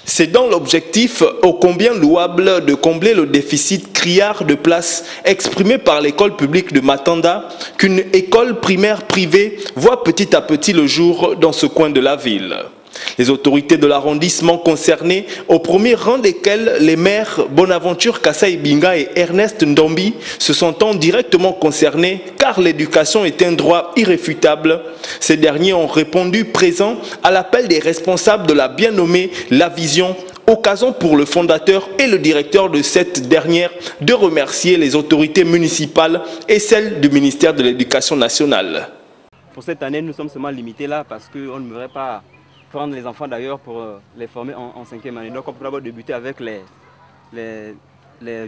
C'est dans l'objectif ô combien louable de combler le déficit criard de places exprimé par l'école publique de Matanda qu'une école primaire privée voit petit à petit le jour dans ce coin de la ville. Les autorités de l'arrondissement concerné, au premier rang desquels les maires Bonaventure Kassaï Binga et Ernest Ndombi, se sentant directement concernés car l'éducation est un droit irréfutable. Ces derniers ont répondu présents à l'appel des responsables de la bien nommée La Vision, occasion pour le fondateur et le directeur de cette dernière de remercier les autorités municipales et celles du ministère de l'Éducation nationale. Pour cette année, nous sommes seulement limités là parce qu'on ne devrait pas prendre les enfants d'ailleurs pour les former en 5e année. Donc on peut d'abord débuter avec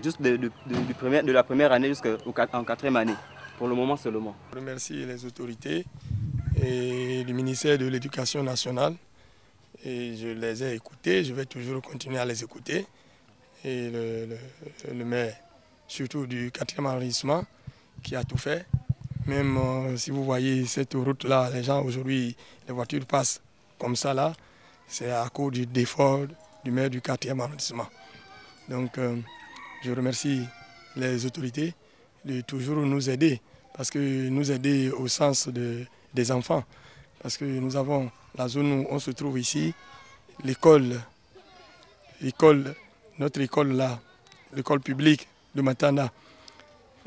juste de la première année jusqu'en 4e année, pour le moment seulement. Je remercie les autorités et le ministère de l'Éducation nationale. Et je les ai écoutés, je vais toujours continuer à les écouter. Et le maire, surtout du 4e arrondissement, qui a tout fait. Même si vous voyez cette route-là, les gens aujourd'hui, les voitures passent comme ça là, c'est à cause du défaut du maire du 4e arrondissement. Donc je remercie les autorités de toujours nous aider, parce que nous aider au sens des enfants. Parce que nous avons la zone où on se trouve ici, notre école là, l'école publique de Matanda.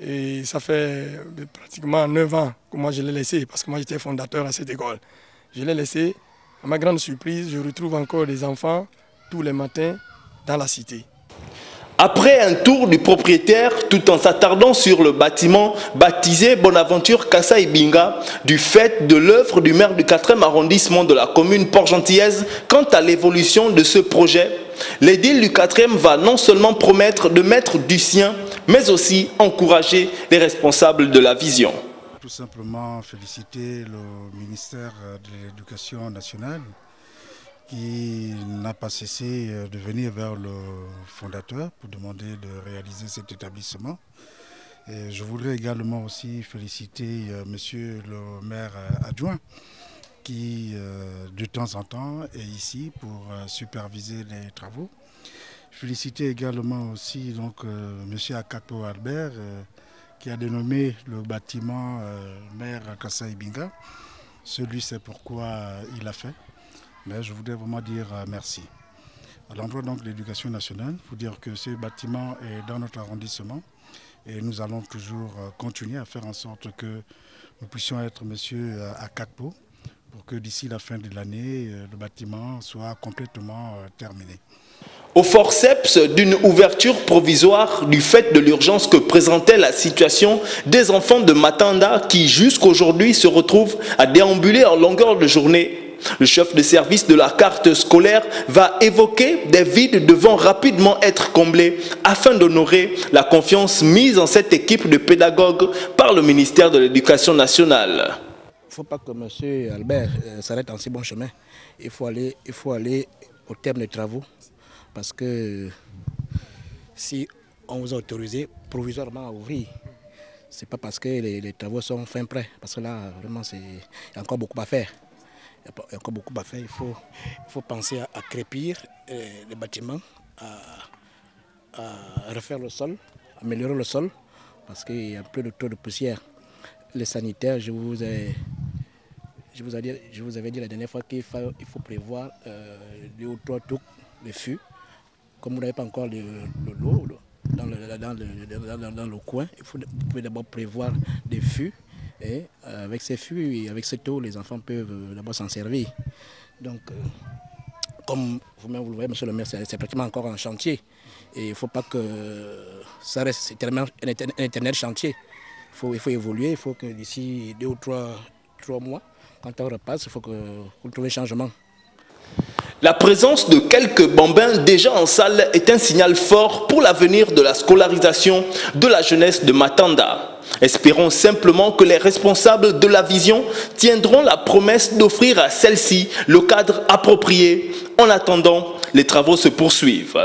Et ça fait pratiquement 9 ans que moi je l'ai laissé, parce que moi j'étais fondateur à cette école. Je l'ai laissé. À ma grande surprise, je retrouve encore des enfants tous les matins dans la cité. Après un tour du propriétaire, tout en s'attardant sur le bâtiment baptisé Bonaventure Kassaï Binga, du fait de l'œuvre du maire du 4e arrondissement de la commune Port-Gentillaise quant à l'évolution de ce projet, l'édile du 4e va non seulement promettre de mettre du sien, mais aussi encourager les responsables de la vision. Tout simplement féliciter le ministère de l'Éducation nationale qui n'a pas cessé de venir vers le fondateur pour demander de réaliser cet établissement. Et je voudrais également aussi féliciter monsieur le maire adjoint qui de temps en temps est ici pour superviser les travaux. Féliciter également aussi donc monsieur Akapo Albert qui a dénommé le bâtiment maire Kassaï Binga. Celui sait pourquoi il a fait. Mais je voudrais vraiment dire merci. À l'endroit donc de l'Éducation nationale, il faut dire que ce bâtiment est dans notre arrondissement et nous allons toujours continuer à faire en sorte que nous puissions être monsieur Akakpo pour que d'ici la fin de l'année, le bâtiment soit complètement terminé. Au forceps d'une ouverture provisoire du fait de l'urgence que présentait la situation des enfants de Matanda qui jusqu'aujourd'hui se retrouvent à déambuler en longueur de journée. Le chef de service de la carte scolaire va évoquer des vides devant rapidement être comblés afin d'honorer la confiance mise en cette équipe de pédagogues par le ministère de l'Éducation nationale. Il ne faut pas que M. Albert s'arrête en si bon chemin. Il faut aller au terme des travaux. Parce que si on vous a autorisé provisoirement à ouvrir, ce n'est pas parce que les travaux sont fin prêts. Parce que là, vraiment, il y a encore beaucoup à faire. Il faut penser à crépir les bâtiments, à refaire le sol, améliorer le sol, parce qu'il y a un peu de taux de poussière. Les sanitaires, je vous avais dit la dernière fois qu'il faut prévoir 2 ou 3 tours de fûts. Comme vous n'avez pas encore de l'eau dans le coin, vous pouvez d'abord prévoir des fûts. Et avec ces fûts et avec cette eau, les enfants peuvent d'abord s'en servir. Donc, comme vous-même vous le voyez, monsieur le maire, c'est pratiquement encore un chantier. Et il ne faut pas que ça reste éternellement un éternel chantier. Il faut évoluer, il faut que d'ici 2 ou 3 mois, quand on repasse, il faut que vous trouviez un changement. La présence de quelques bambins déjà en salle est un signal fort pour l'avenir de la scolarisation de la jeunesse de Matanda. Espérons simplement que les responsables de la vision tiendront la promesse d'offrir à celle-ci le cadre approprié. En attendant, les travaux se poursuivent.